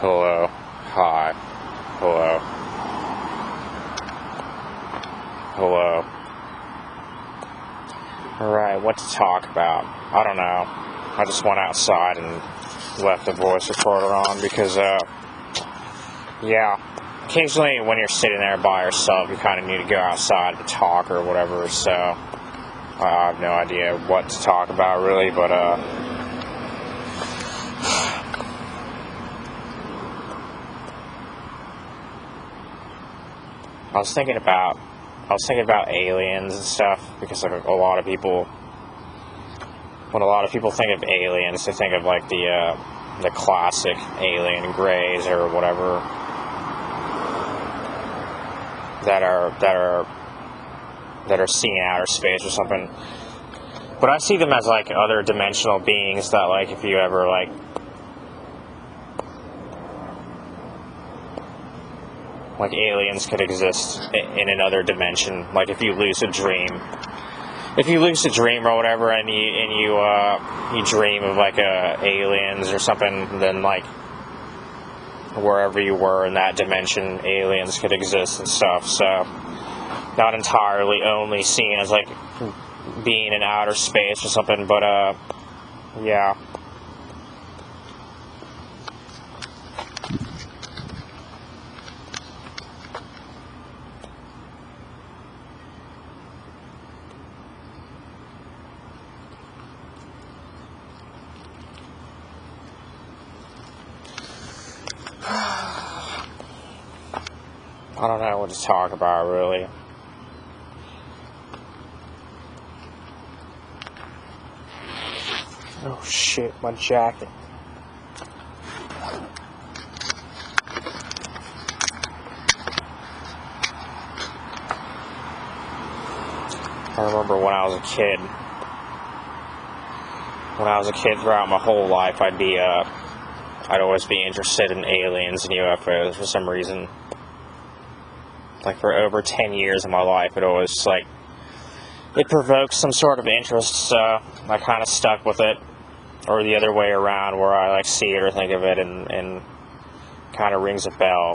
Hello. Hi. Hello. Hello. Alright, what to talk about? I don't know. I just went outside and left the voice recorder on because, yeah. Occasionally when you're sitting there by yourself, you kind of need to go outside to talk or whatever, so I have no idea what to talk about really, but, I was thinking about aliens and stuff because like when a lot of people think of aliens, they think of like the classic alien greys or whatever that are seeing outer space or something. But I see them as like other dimensional beings that like if you ever like aliens could exist in another dimension. Like if you lucid dream or whatever, and you dream of like aliens or something, then like wherever you were in that dimension, aliens could exist and stuff. So not entirely only seen as like being in outer space or something, but yeah. I don't know what to talk about, really. Oh shit, my jacket. I remember when I was a kid. Throughout my whole life, I'd always be interested in aliens and UFOs for some reason. Like for over 10 years of my life, it provoked some sort of interest, so I kind of stuck with it. Or the other way around, where I like see it or think of it and kind of rings a bell.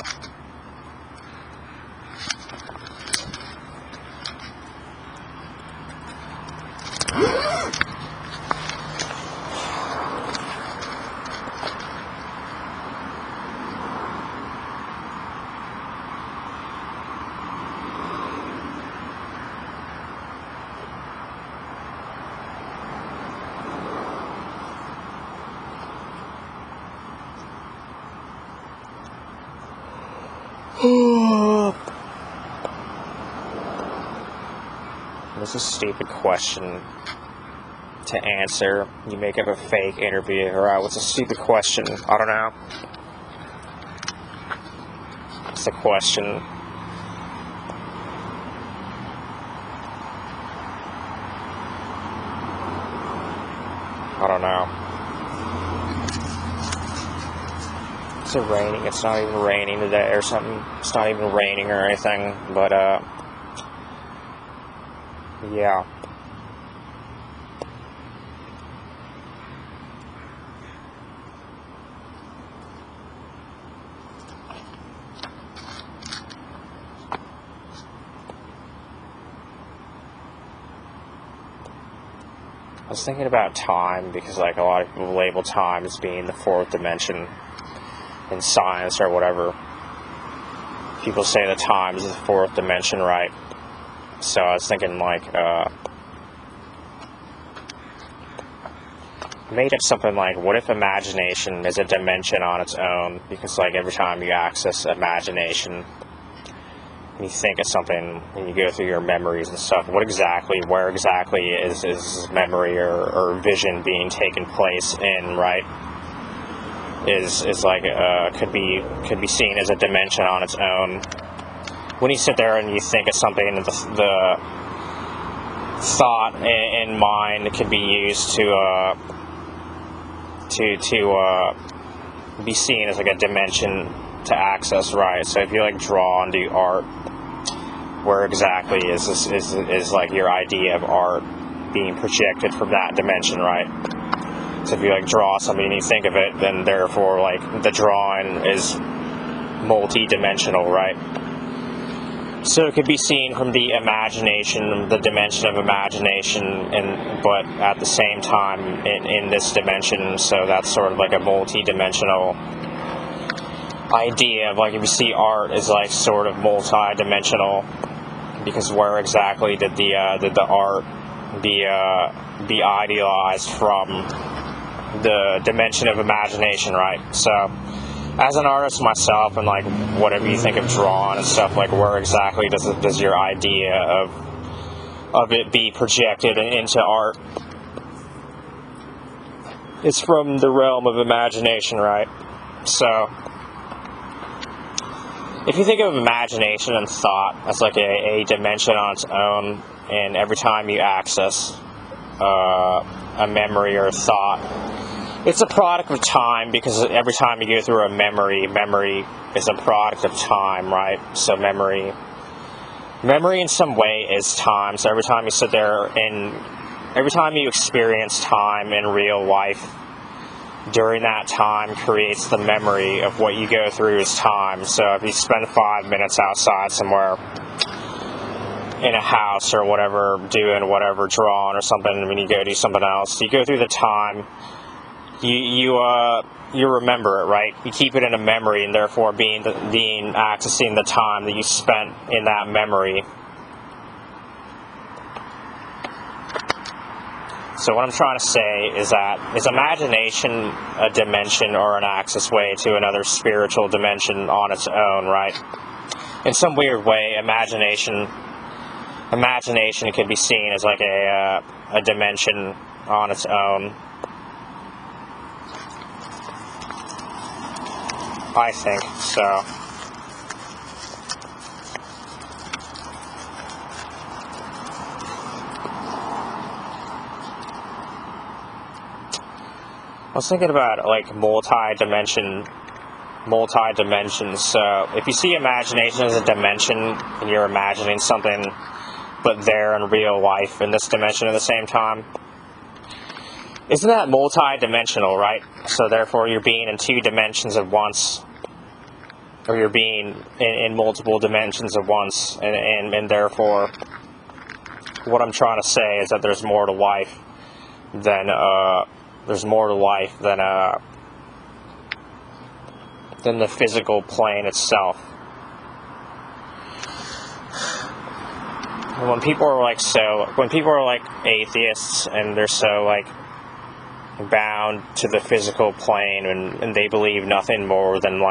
This is a stupid question to answer. You make up a fake interview. Alright, what's a stupid question? I don't know. What's the question? I don't know. Is it raining? It's not even raining today or something. It's not even raining or anything, but, yeah. I was thinking about time because, like, a lot of people label time as being the fourth dimension in science or whatever. People say that time is the fourth dimension, right? So I was thinking, like, made up something like, what if imagination is a dimension on its own? Because, like, every time you access imagination, you think of something, and you go through your memories and stuff, where exactly is memory or vision being taken place in, right? Is like, could be seen as a dimension on its own. When you sit there and you think of something, the thought and mind can be used to be seen as like a dimension to access, right? So if you like draw and do art, where exactly is like your idea of art being projected from that dimension, right? So if you like draw something and you think of it, then therefore like the drawing is multi-dimensional, right? So it could be seen from the imagination, the dimension of imagination, but at the same time in this dimension. So that's sort of like a multi-dimensional idea of like if you see art is like sort of multi-dimensional, because where exactly did the art be idealized from the dimension of imagination, right? So as an artist myself, and like whatever you think of drawing and stuff, like where exactly does your idea of it be projected into art? It's from the realm of imagination, right? So if you think of imagination and thought as like a dimension on its own, and every time you access a memory or a thought, it's a product of time, because every time you go through a memory is a product of time, right? So memory in some way is time. So every time you sit there and every time you experience time in real life, during that time creates the memory of what you go through as time. So if you spend 5 minutes outside somewhere in a house or whatever, doing whatever, drawing or something, and when you go do something else, you go through the time, you remember it, right? You keep it in a memory, and therefore being accessing the time that you spent in that memory. So what I'm trying to say is that, is imagination a dimension or an access way to another spiritual dimension on its own, right? In some weird way, imagination can be seen as like a dimension on its own, I think. So I was thinking about like multi-dimensions. So if you see imagination as a dimension and you're imagining something but there in real life in this dimension at the same time, isn't that multi-dimensional, right? So therefore you're being in 2 dimensions at once, or you're being in multiple dimensions at once, and therefore what I'm trying to say is that there's more to life than the physical plane itself. And when people are like atheists and they're so like bound to the physical plane, and they believe nothing more than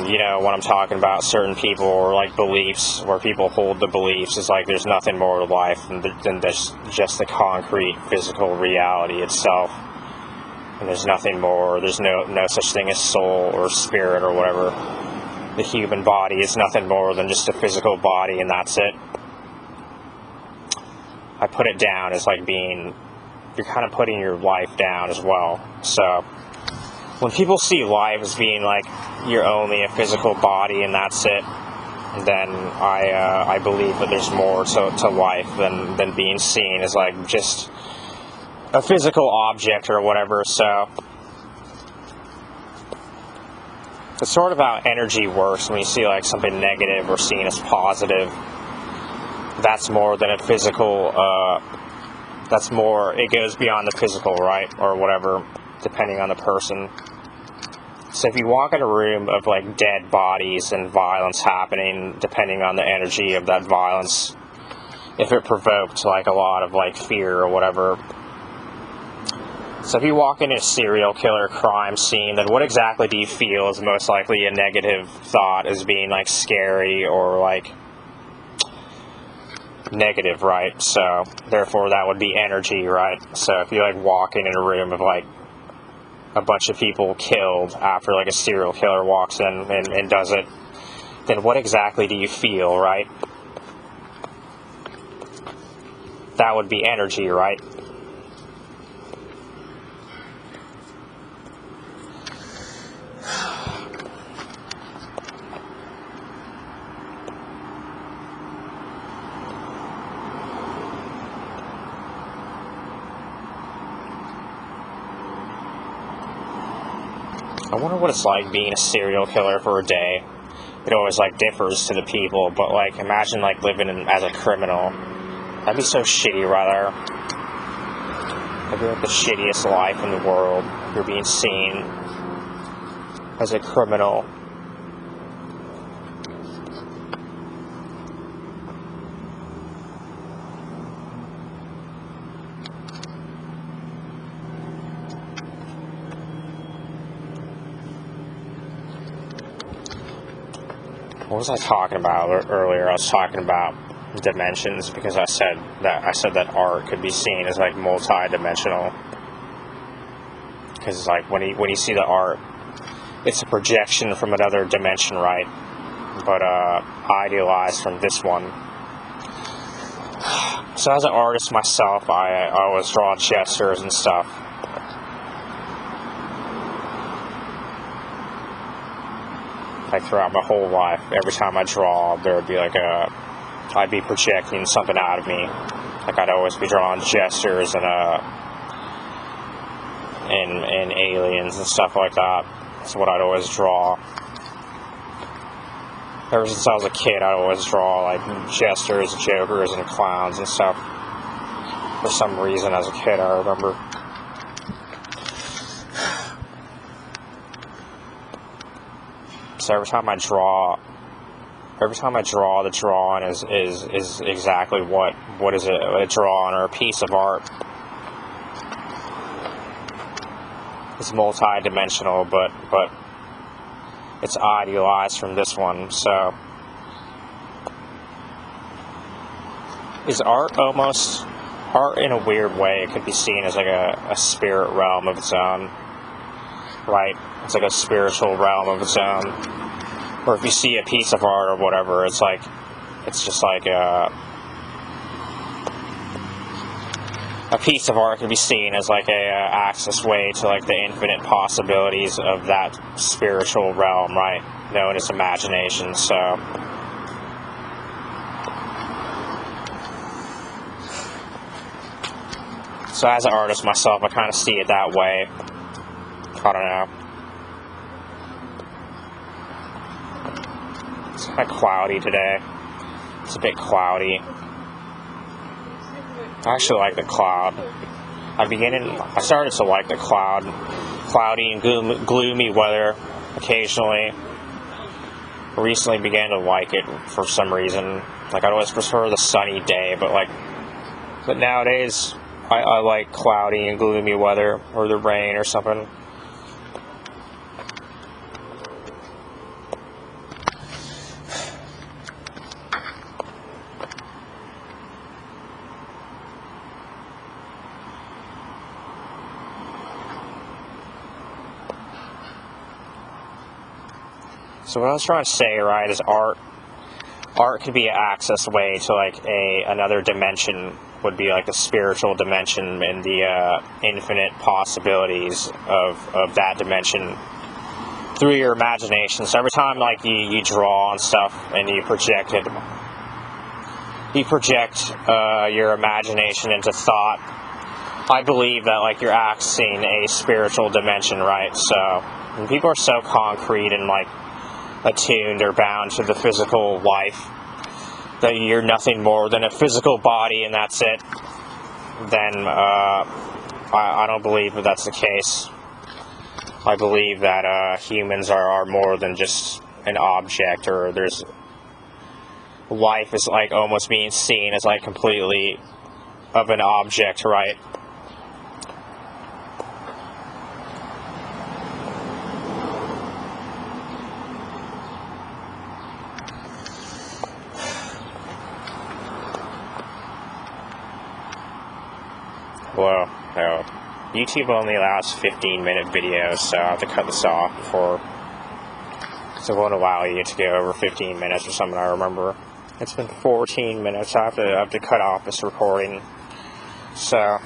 you know what I'm talking about, certain people, or like beliefs, where people hold the beliefs is like there's nothing more to life than just the concrete physical reality itself, and there's nothing more. There's no such thing as soul or spirit or whatever. The human body is nothing more than just a physical body, and that's it. I put it down as like you're kind of putting your life down as well. So when people see life as being like you're only a physical body and that's it, then I believe that there's more to life than being seen as like just a physical object or whatever. So it's sort of how energy works. When you see like something negative or seen as positive, that's more than a physical, it goes beyond the physical, right? Or whatever, depending on the person. So if you walk in a room of like dead bodies and violence happening, depending on the energy of that violence, if it provoked like a lot of like fear or whatever. So if you walk into a serial killer crime scene, then what exactly do you feel is most likely a negative thought, as being like scary or like negative, right? So therefore that would be energy, right? So if you like walk in a room of like a bunch of people killed after like a serial killer walks in and does it, then what exactly do you feel, right? That would be energy, right? I wonder what it's like being a serial killer for a day. It always like differs to the people, but like imagine like living as a criminal. That'd be so shitty, rather. That'd be like the shittiest life in the world. You're being seen as a criminal. What was I talking about earlier? I was talking about dimensions because I said that art could be seen as like multi-dimensional. Because like when you see the art, it's a projection from another dimension, right? But idealized from this one. So as an artist myself, I always draw gestures and stuff. Like throughout my whole life, every time I draw, there would be like I'd be projecting something out of me. Like I'd always be drawing gestures and aliens and stuff like that. That's what I'd always draw. Ever since I was a kid, I'd always draw like gestures, jokers, and clowns and stuff. For some reason, as a kid, I remember. So every time I draw, the drawing is exactly what is it? A drawing or a piece of art. It's multi-dimensional, but it's idealized from this one. So is art in a weird way? It could be seen as like a spirit realm of its own, right? It's like a spiritual realm of its own. Or if you see a piece of art or whatever, it's just like a piece of art can be seen as like a access way to like the infinite possibilities of that spiritual realm, right? Known as imagination. So as an artist myself, I kind of see it that way. I don't know. It's kind of cloudy today. It's a bit cloudy. I actually like the cloud. I started to like the cloudy and gloomy weather occasionally. Recently began to like it for some reason. Like I'd always prefer the sunny day, but nowadays I like cloudy and gloomy weather, or the rain or something. So what I was trying to say, right, is art could be an access way to like another dimension, would be like the spiritual dimension and the infinite possibilities of that dimension through your imagination. So every time like you draw and stuff and you project your imagination into thought, I believe that like you're accessing a spiritual dimension, right? So when people are so concrete and like attuned or bound to the physical life, that you're nothing more than a physical body and that's it, then I don't believe that that's the case. I believe that humans are more than just an object, or there's life is like almost being seen as like completely of an object, right? Well, no. YouTube only allows 15-minute videos, so I have to cut this off so it won't allow you to go over 15 minutes or something. I remember it's been 14 minutes. I have to cut off this recording. So